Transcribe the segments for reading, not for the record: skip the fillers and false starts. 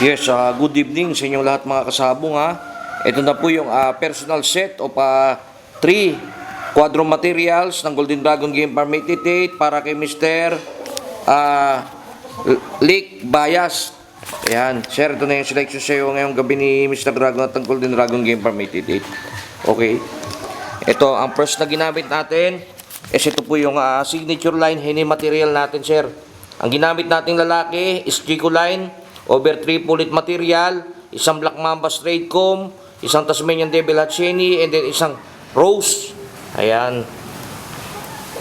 Yes, good evening sa inyong lahat mga kasabong ha. Ito na po yung personal set of 3 quadro materials ng Golden Dragon Game Farm 88 para kay Mr. Lick Bias. Ayan, sir, ito na yung selection sa iyo ngayong gabi ni Mr. Dragon at ng Golden Dragon Game Farm 88. Okay. Ito, ang first na ginamit natin is ito po yung signature line Henny material natin, sir. Ang ginamit nating lalaki is Chico line over 3 pulit material, isang Black Mamba straight comb, isang Tasmanian Devil Hat Henny, and then isang Rose. Ayan.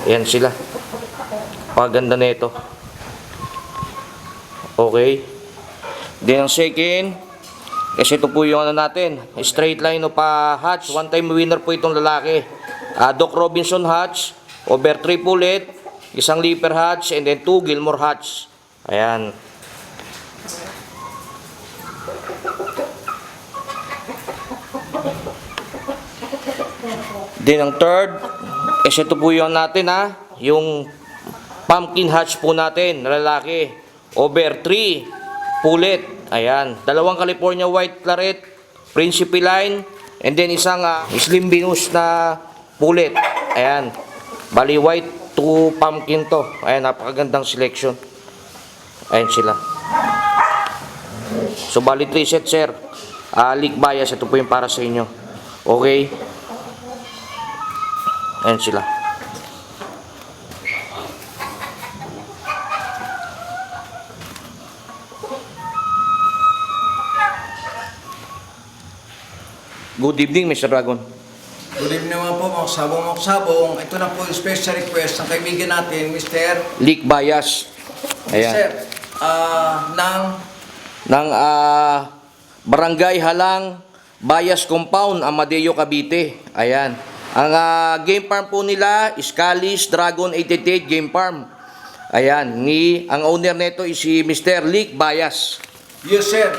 Ayan sila. Paganda na ito. Okay. Then ang second, kasi ito po yung ano natin, straight line of hatch. One time winner po itong lalaki. Doc Robinson hatch, over 3 pulit, isang Leaper hatch, and then 2 Gilmore hatch. Ayan. Then ang third, ito po yung natin yung pumpkin hatch po natin, lalaki. Over 3 pulit. Ayan, dalawang California White Claret, Principe line, and then isang Slim Venus na pulit. Ayan, bali white to pumpkin to. Ayan, napakagandang selection. Ayan sila. So bali 3 set, sir. Lick Bias, ito po yung para sa inyo. Okay. Ayan sila. Good evening, Mr. Dragon. Good evening naman po mga kasabong. Ito na po yung special request ng kaibigan natin, Mr. Lick Bias. Ayan. Sir, ng Barangay Halang, Bias Compound, Amadeo, Cavite. Ayan. Ang game farm po nila is Calis Dragon 88 Game Farm. Ayan, ang owner nito is si Mr. Lick Bias. Yes, sir.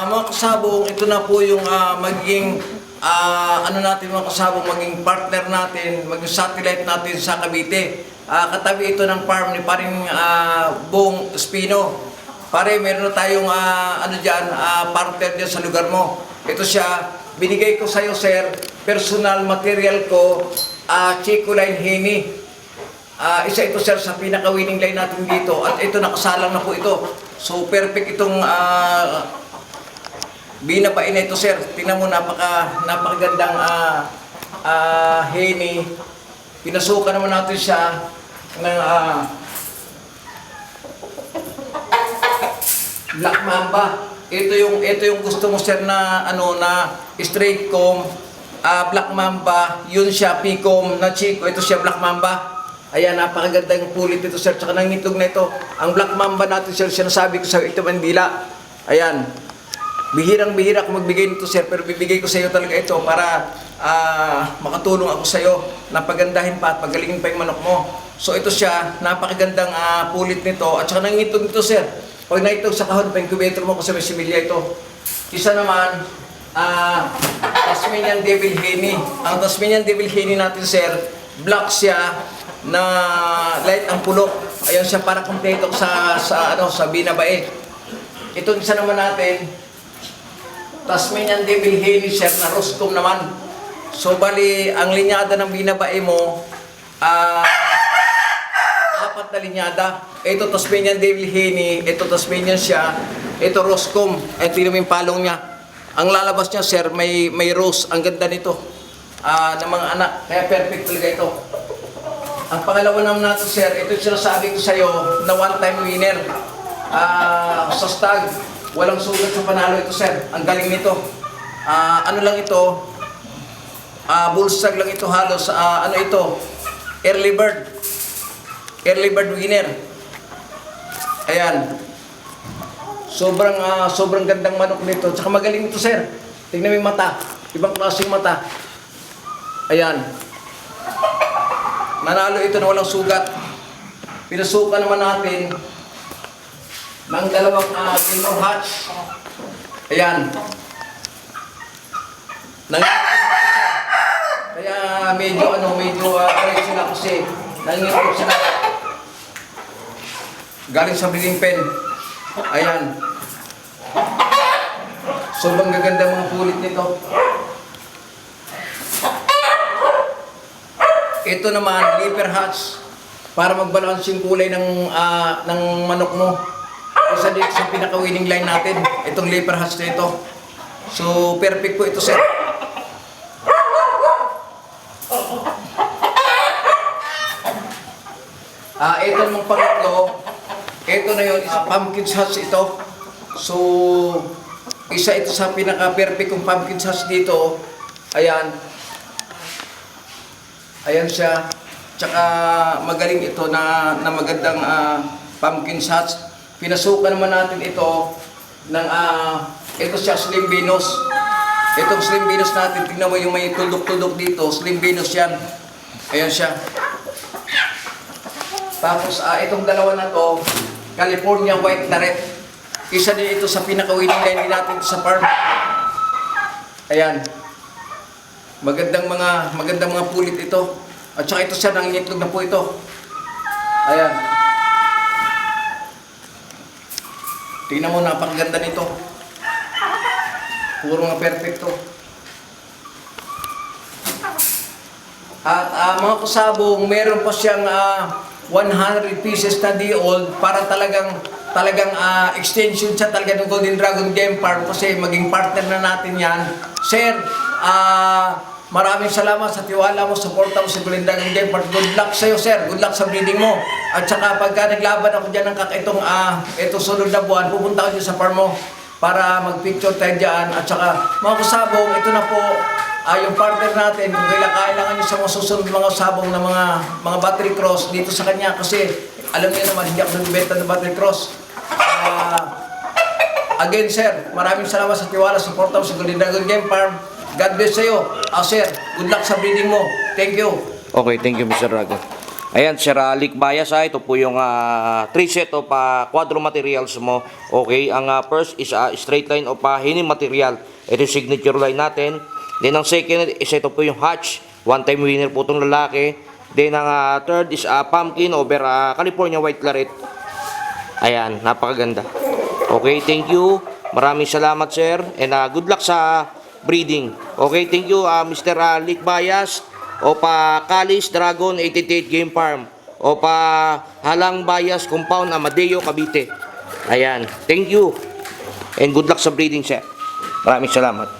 Mga kasabong, ito na po yung magiging mga kasabong, maging partner natin, maging satellite natin sa Cavite. Katabi ito ng farm ni paring Bong Espino. Pare, meron na tayong partner dyan sa lugar mo. Ito siya, binigay ko sa iyo, sir, personal material ko, Chico line Henny. Isa ito, sir, sa pinaka-winning line natin dito. At ito, nakasalang na po ito. So, perfect itong binabain na ito, sir. Tingnan mo, napakagandang Henny. Pinasukan naman natin siya ng Black Mamba. Ito yung gusto mo, sir, na straight comb, Black Mamba, yun siya P-comb na Chico, ito siya Black Mamba. Ayan, napakaganda yung pulit ito, sir, tsaka nangitog na ito. Ang Black Mamba natin, sir, sinasabi ko sa ito Mandila. Ayan, bihirang-bihira kung magbigay nito, sir, pero bibigay ko sa iyo talaga ito para makatulong ako sa iyo na pagandahin pa at pagalingin pa yung manok mo. So ito siya, napakagandang pulit nito at saka nangitog nito, sir. Pag naitog sa kahon, pa-incubator mo kasi may similya ito. Isa naman, Tasmanian Devil Henny. Ang Tasmanian Devil Henny natin, sir, black siya na light ang pulok. Ayan siya para kompleto sa binabae. Ito isa naman natin, Tasmanian Devil Henny, sir, na roscom naman. So bali, ang linyada ng binabae mo, 4 na linyada. Ito Tasmanian Devil Henny, ito Tasmanian siya, ito roscom. Ito yung palong niya. Ang lalabas niya, sir, may rose. Ang ganda nito. Ng mga anak. Kaya perfect talaga ito. Ang pangalawa naman natin, sir, ito yung sinasabi ko sa'yo na one-time winner. Sa stag, walang sugat sa panalo ito, sir. Ang galing nito. Ano lang ito? Bullstag lang ito halos. Ito? Early bird. Early bird winner. Ayan. Sobrang gandang manok nito. Tsaka magaling ito, sir. Tingnan mo yung mata. Ibang klaseng mata. Ayan. Nanalo ito na walang sugat. Pinasukan naman natin ng dalawang Gilmore hatch. Ayan. Kaya medyo correct sila kasi nangingipot sila. Galing sa breeding pen. Ayan. Sobrang gaganda mga pulit nito. Ito naman, liver hatch. Para magbalance yung kulay ng manok mo. Isa dito sa pinaka-winning line natin. Itong liver hatch na ito. So, perfect po ito, sir. Ito namang pangatlo. Ito na yun, pumpkin hatch ito. So, isa ito sa pinaka-perfect kong pumpkin hatch dito. Ayan. Ayan siya. Tsaka magaling ito na magandang pumpkin hatch. Pinasukan naman natin ito ng ito siya Slim Venus. Itong Slim Venus natin, tingnan mo yung may tuldok-tuldok dito, Slim Venus yan. Ayan siya. Tapos itong dalawa na to, California White Claret. Isa din ito sa pinaka-winning line din natin sa farm. Ayan. Magandang mga pulit ito. At saka ito siya, nangingitlog na po ito. Ayan. Tingnan mo, napakaganda nito. Puro mga perfecto. At mga kasabong, meron pa siyang 100 pieces na di-old para talagang extension siya talaga ng Golden Dragon Game Farm kasi maging partner na natin yan. Sir, maraming salamat sa tiwala mo, suporta mo sa Golden Dragon Game Farm. Good luck sa'yo, sir. Good luck sa breeding mo. At saka pagka naglaban ako dyan ng itong sunod na buwan, pupunta ako dyan sa farm mo para mag-picture tayo dyan. At saka mga kasabong, ito na po yung partner natin. Kung kailangan nyo sa mga susunod mga sabong na mga battery cross dito sa kanya kasi alam niyo naman, hindi ako nagbenta ng battery cross. Again, sir, maraming salamat sa tiwala, suporta mo sa Golden Dragon Game Farm. God bless sa'yo. Sir, good luck sa breeding mo. Thank you. Okay, thank you, Mr. Dragon. Ayan, Sir Lick Bayas, ito po yung 3 set of quadro materials mo. Okay, ang first is straight line of hini material. Ito yung signature line natin. Then ang second is ito po yung hatch. One time winner po itong lalaki. Then ang third is pumpkin over California White Claret. Ayan, napakaganda. Okay, thank you. Maraming salamat, sir. And good luck sa breeding. Okay, thank you, Mr. Lick Bayas. O pa Calis Dragon 88 Game Farm. O pa Halang Bayas Compound Amadeo, Cavite. Ayan, thank you. And good luck sa breeding, sir. Maraming salamat.